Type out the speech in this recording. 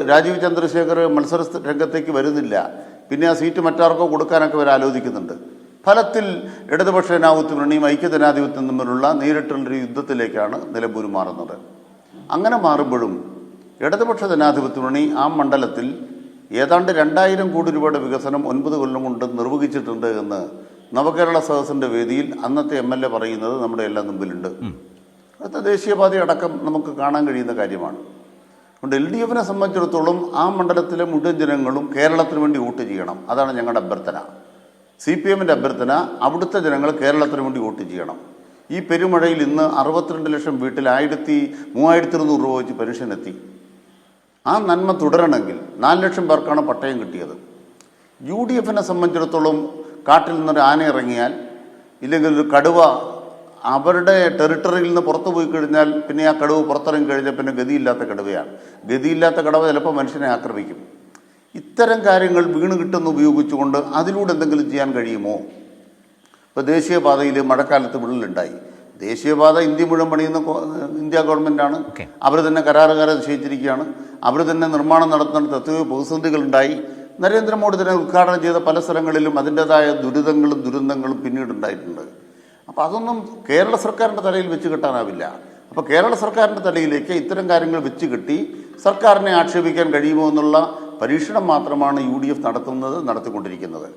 രാജീവ് ചന്ദ്രശേഖർ മത്സര രംഗത്തേക്ക് വരുന്നില്ല, പിന്നെ ആ സീറ്റ് മറ്റാർക്കോ കൊടുക്കാനൊക്കെ അവർ ആലോചിക്കുന്നുണ്ട്. ഫലത്തിൽ ഇടതുപക്ഷ ജനാധിപത്യ മുന്നണിയും ഐക്യജനാധിപത്യം തമ്മിലുള്ള നേരിട്ടുള്ളൊരു യുദ്ധത്തിലേക്കാണ് നിലമ്പൂർ മാറുന്നത്. അങ്ങനെ മാറുമ്പോഴും ഇടതുപക്ഷ ജനാധിപത്യ മുന്നണി ആ മണ്ഡലത്തിൽ ഏതാണ്ട് 2000 കോടി രൂപയുടെ വികസനം 9 കൊല്ലം കൊണ്ട് നിർവഹിച്ചിട്ടുണ്ട് എന്ന് നവകേരള സദസ്സിൻ്റെ വേദിയിൽ അന്നത്തെ MLA പറയുന്നത് നമ്മുടെ എല്ലാം മുമ്പിലുണ്ട്. അത് ദേശീയപാത അടക്കം നമുക്ക് കാണാൻ കഴിയുന്ന കാര്യമാണ്. അതുകൊണ്ട് LDFനെ സംബന്ധിച്ചിടത്തോളം ആ മണ്ഡലത്തിലെ മുഴുവൻ ജനങ്ങളും കേരളത്തിന് വേണ്ടി വോട്ട് ചെയ്യണം. അതാണ് ഞങ്ങളുടെ അഭ്യർത്ഥന. CPMൻ്റെ അഭ്യർത്ഥന അവിടുത്തെ ജനങ്ങൾ കേരളത്തിന് വേണ്ടി വോട്ട് ചെയ്യണം. ഈ പെരുമഴയിൽ ഇന്ന് 62 ലക്ഷം വീട്ടിൽ 3200 രൂപ വെച്ച് പെൻഷൻ എത്തി. ആ നന്മ തുടരണമെങ്കിൽ 4 ലക്ഷം പേർക്കാണ് പട്ടയം കിട്ടിയത്. UDFനെ സംബന്ധിച്ചിടത്തോളം കാട്ടിൽ നിന്നൊരു ആന ഇറങ്ങിയാൽ ഇല്ലെങ്കിൽ ഒരു കടുവ അവരുടെ ടെറിട്ടറിയിൽ നിന്ന് പുറത്തു പോയി കഴിഞ്ഞാൽ പിന്നെ ആ കടുവ പുറത്തിറങ്ങി കഴിഞ്ഞാൽ പിന്നെ ഗതിയില്ലാത്ത കടുവയാണ്. ഗതിയില്ലാത്ത കടുവ ചിലപ്പോൾ മനുഷ്യനെ ആക്രമിക്കും. ഇത്തരം കാര്യങ്ങൾ വീണ് കിട്ടുന്ന ഉപയോഗിച്ചുകൊണ്ട് അതിലൂടെ എന്തെങ്കിലും ചെയ്യാൻ കഴിയുമോ? ഇപ്പോൾ ദേശീയപാതയിൽ മഴക്കാലത്ത് വിള്ളലുണ്ടായി. ദേശീയപാത ഇന്ത്യ മുഴുവൻ പണിയുന്ന ഇന്ത്യ ഗവൺമെൻറ്റാണ്. അവർ തന്നെ കരാറുകാരെ നിശ്ചയിച്ചിരിക്കുകയാണ്. അവർ തന്നെ നിർമ്മാണം നടത്തുന്ന തത്വ പ്രതിസന്ധികളുണ്ടായി. നരേന്ദ്രമോദി തന്നെ ഉദ്ഘാടനം ചെയ്ത പല സ്ഥലങ്ങളിലും അതിൻ്റെതായ ദുരന്തങ്ങളും പിന്നീടുണ്ടായിട്ടുണ്ട്. അപ്പോൾ അതൊന്നും കേരള സർക്കാരിൻ്റെ തലയിൽ വെച്ച് കെട്ടാനാവില്ല. അപ്പോൾ കേരള സർക്കാരിൻ്റെ തലയിലേക്ക് ഇത്തരം കാര്യങ്ങൾ വെച്ച് കെട്ടി സർക്കാരിനെ ആക്ഷേപിക്കാൻ കഴിയുമോ എന്നുള്ള പരീക്ഷണം മാത്രമാണ് UDF നടത്തിക്കൊണ്ടിരിക്കുന്നത്.